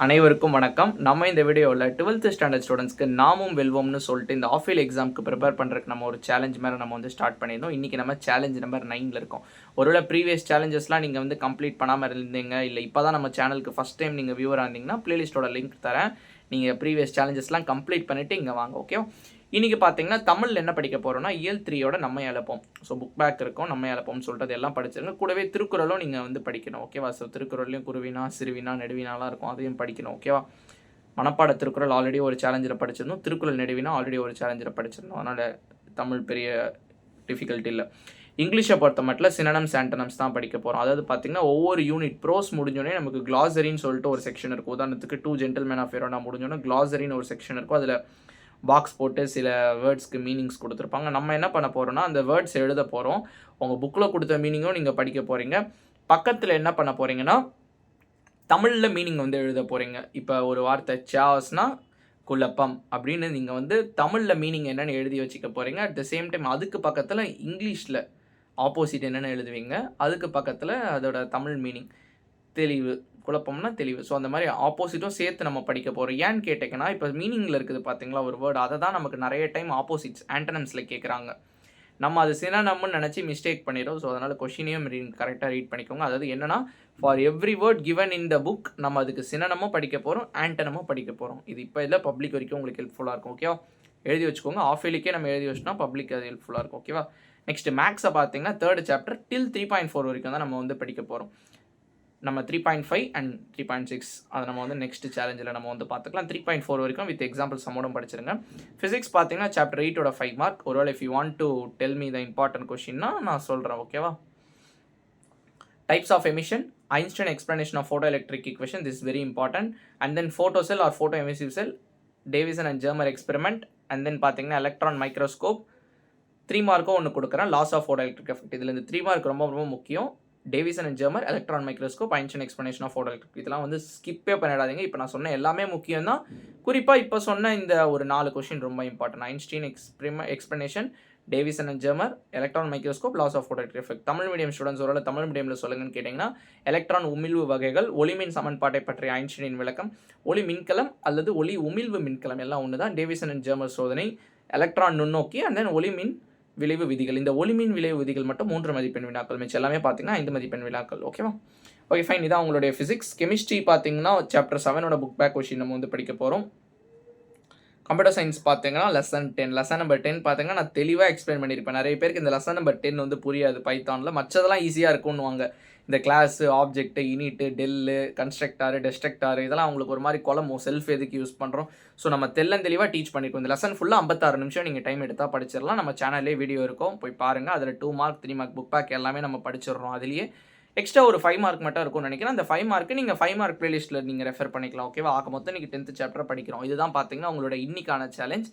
அனைவருக்கும் வணக்கம். நம்ம இந்த வீடியோவில் 12th ஸ்டாண்டர்ட் ஸ்டூடெண்ட்ஸ்க்கு நாமும் வெல்வோம்னு சொல்லிட்டு இந்த ஆஃபீல் எக்ஸாமுக்கு ப்ரிப்பேர் பண்ணுறதுக்கு நம்ம ஒரு சேலஞ்ச் மாதிரி நம்ம வந்து ஸ்டார்ட் பண்ணியிருந்தோம். இன்றைக்கி நம்ம சேலஞ்ச் நம்பர் 9ல் இருக்கோம். ஒருவேளை ப்ரீவியஸ் சேலஞ்சஸ்லாம் நீங்கள் வந்து கம்ப்ளீட் பண்ணாமல் இருந்தீங்க, இல்லை இப்போ தான் நம்ம சேனலுக்கு ஃபஸ்ட் டைம் நீங்கள் வியூவராக இருந்தீங்கன்னா பிளேலிஸ்ட்டோட லிங்க் தரேன். நீங்கள் ப்ரீவியஸ் சேலஞ்சஸ்லாம் கம்ப்ளீட் பண்ணிவிட்டு இங்கே வாங்க. ஓகே, இன்றைக்கி பார்த்தீங்கன்னா தமிழில் என்ன படிக்க போகிறோம்னா இயல் 3யோட நம்ம இழப்போம். ஸோ புக் பேக் இருக்கும், நம்ம இழப்போம்னு சொல்லிட்டு அதெல்லாம் படிச்சிருங்க. கூடவே திருக்குறளும் நீங்கள் வந்து படிக்கணும். ஓகேவா? ஸோ திருக்குறள்லையும் குருவினா சிறுவினா நெடுவினாலாம் இருக்கும், அதையும் படிக்கணும். ஓகேவா? மனப்பாட திருக்குறள் ஆல்ரெடி ஒரு சேலஞ்சில் படிச்சிருந்தோம், திருக்குறள் நெடுவினா ஆல்ரெடி ஒரு சேலஞ்சில் படிச்சிருந்தோம். அதனால் தமிழ் பெரிய டிஃபிகல்ட்டி இல்லை. இங்கிலீஷை பொறுத்த மட்டும் சினனம்ஸ் ஆண்டனம்ஸ் தான் படிக்க போகிறோம். அதாவது பார்த்தீங்கன்னா ஒவ்வொரு யூனிட் ப்ரோஸ் முடிஞ்சோடனே நமக்கு கிளாசரின்னு சொல்லிட்டு ஒரு செக்ஷன் இருக்கும். உதாரணத்துக்கு 2 ஜென்டில்மேன் ஆஃப் வெரோனா முடிஞ்சோன்னா கிளாசரின்னு ஒரு செக்ஷன் இருக்கும். அதில் பாக்ஸ் போட்டு சில வேர்ட்ஸ்க்கு மீனிங்ஸ் கொடுத்துருப்பாங்க. நம்ம என்ன பண்ண போகிறோம்னா அந்த வேர்ட்ஸ் எழுத போகிறோம். உங்கள் புக்கில் கொடுத்த மீனிங்கும் நீங்கள் படிக்க போகிறீங்க. பக்கத்தில் என்ன பண்ண போகிறீங்கன்னா தமிழில் மீனிங் வந்து எழுத போகிறீங்க. இப்போ ஒரு வார்த்தை சாஸ்னா குழப்பம் அப்படின்னு நீங்கள் வந்து தமிழில் மீனிங் என்னென்னு எழுதி வச்சுக்க போகிறீங்க. அட் த சேம் டைம் அதுக்கு பக்கத்தில் இங்கிலீஷில் ஆப்போசிட் என்னென்னு எழுதுவீங்க. அதுக்கு பக்கத்தில் அதோட தமிழ் மீனிங் தெளிவு, குழப்பம்னா தெளிவு. ஸோ அந்த மாதிரி ஆப்போசிட்டும் சேர்த்து நம்ம படிக்க போகிறோம். ஏன்னு கேட்டிங்கன்னா இப்போ மீனிங்கில் இருக்குது பார்த்தீங்களா ஒரு வேர்டு, அதை தான் நமக்கு நிறைய டைம் ஆப்போசிட்ஸ் ஆண்டனம்ஸில் கேட்குறாங்க. நம்ம அது சினனம்னு நினச்சி மிஸ்டேக் பண்ணிடும். ஸோ அதனால் கொஷினையும் கரெக்டாக ரீட் பண்ணிக்கோங்க. அதாவது என்னென்னா for every word given in the book நம்ம அதுக்கு சினனமும் படிக்க போகிறோம், ஆண்டனமும் படிக்க போகிறோம். இது இப்போ இல்லை பப்ளிக் வரைக்கும் உங்களுக்கு ஹெல்ப்ஃபுல்லாக இருக்கும். ஓகேவா? எழுதி வச்சுக்கோங்க. ஆஃபீலுக்கே நம்ம எழுதி வச்சோம்னா பப்ளிக் அது ஹெல்ப்ஃபுல்லாக இருக்கும். ஓகேவா? நெக்ஸ்ட் மேக்ஸை பார்த்தீங்கன்னா 3rd சாப்டர் டில் 3.4 வரைக்கும் தான் நம்ம வந்து படிக்க போகிறோம். நம்ம 3.5 அண்ட் 3.6 அதை நம்ம வந்து நெக்ஸ்ட் சேலஞ்சில் நம்ம வந்து பார்த்துக்கலாம். 3.4 வரைக்கும் வித் எக்ஸாம்பிள் சம்மோடும் படிச்சிருங்க. ஃபிசிக்ஸ் பார்த்தீங்கன்னா சாப்டர் 8ஓட 5 மார்க். ஒருவேளை if you want to tell me the important கொஷின்னா நான் சொல்கிறேன். ஓகேவா? Types of emission, Einstein explanation of photo electric equation, this very important. And then photo cell or photo emissive cell, Davisson and Germer experiment. And then பார்த்தீங்கன்னா electron microscope. 3 மார்க்கும் ஒன்று கொடுக்குறேன், laws of photo electric effect. இதில் இந்த 3 mark ரொம்ப ரொம்ப முக்கியம். Davisson and Germer, electron microscope, Einstein explanation of photo electric. இதெல்லாம் வந்து ஸ்கிப்பே பண்ணிடாதீங்க. இப்போ நான் சொன்ன எல்லாமே முக்கியம் தான். குறிப்பாக இப்போ சொன்ன இந்த ஒரு 4 கொஷின் ரொம்ப important. Einstein explanation, Davisson and Germer, electron microscope, laws of photo electric effect. Tamil medium students ஒரு தமிழ் மீடியமில் சொல்லுங்கன்னு கேட்டிங்கன்னா எலக்ட்ரான் உமிழ்வு வகைகள், ஒளிமின் சமன்பாட்டை பற்றிய ஐன்ஸ்டைனின் விளக்கம், ஒளி மின்கலம் அல்லது ஒளி உமிழ்வு மின்கலம் எல்லாம் ஒன்று தான். டேவிசன் அண்ட் ஜெர்மர் சோதனை, எலக்ட்ரான் நுண்ணோக்கி, அண்ட் தென் ஒளிமின் விளைவு விதிகள். இந்த ஒளிமின் விளைவு விதிகள் மட்டும் 3 மதிப்பெண் வினாக்கள், மிச்சம் எல்லாமே பார்த்தீங்கன்னா 5 மதிப்பெண் வினாக்கள். ஓகேவா? Okay fine. இதான் உங்களுடைய ஃபிசிக்ஸ். கெமிஸ்ட்ரி பார்த்தீங்கன்னா சாப்டர் 7ஓட புக் பேக் கொஷின் நம்ம வந்து படிக்க போகிறோம். கம்ப்யூட்டர் சயின்ஸ் பார்த்தீங்கன்னா லெசன் நம்பர் 10 பார்த்தீங்கன்னா நான் தெளிவாக எக்ஸ்பிளைன் பண்ணியிருப்பேன். நிறைய பேருக்கு இந்த லெசன் நம்பர் 10 வந்து புரியாது பைத்தானில். மற்றதெல்லாம் ஈஸியாக இருக்கும்னுவாங்க. இந்த கிளாஸு, ஆப்ஜெக்ட்டு, யூனிட்டு, டெல்லு, கன்ஸ்ட்ரக்டாரு, டெஸ்ட்ரக்டாரு இதெல்லாம் அவங்களுக்கு ஒரு மாதிரி குழம்பும். செல்ஃப் எதுக்கு யூஸ் பண்ணுறோம். ஸோ நம்ம தெளிவாக டீச் பண்ணியிருக்கோம். இந்த லெசன் ஃபுல்லாக 56 நிமிஷம் நீங்கள் டைம் எடுத்தால் படிச்சிடலாம். நம்ம சேனல்லே வீடியோ இருக்கும், போய் பாருங்கள். அதில் 2 மார்க் 3 மார்க் புக் பேக் எல்லாமே நம்ம படிச்சிடுறோம். அதுலேயே எக்ஸ்ட்ரா ஒரு 5 மார்க் மட்டும் இருக்கும்னு நினைக்கிறேன். அந்த 5 மார்க்கு நீங்கள் 5 மார்க் பிளேலிஸ்ட்டில் நீங்கள் ரெஃபர் பண்ணிக்கலாம். ஓகேவா? ஆக மொத்தம் நீங்கள் 10th சாப்டர் படிக்கிறோம். இதுதான் பார்த்தீங்கன்னா உங்களோட இன்னைக்கான சேலஞ்ச்.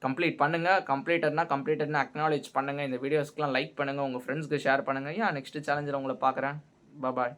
கம்ப்ளீட் பண்ணுங்கள். கம்ப்ளீட்டட்னா அக்னாலேஜ் பண்ணுங்கள். இந்த வீடியோஸ்க்குலாம் லைக் பண்ணுங்கள், உங்கள் ஃப்ரெண்ட்ஸ்க்கு ஷேர் பண்ணுங்கள். நெக்ஸ்ட் சேலஞ்சில் உங்களை பார்க்குறேன். பாய்.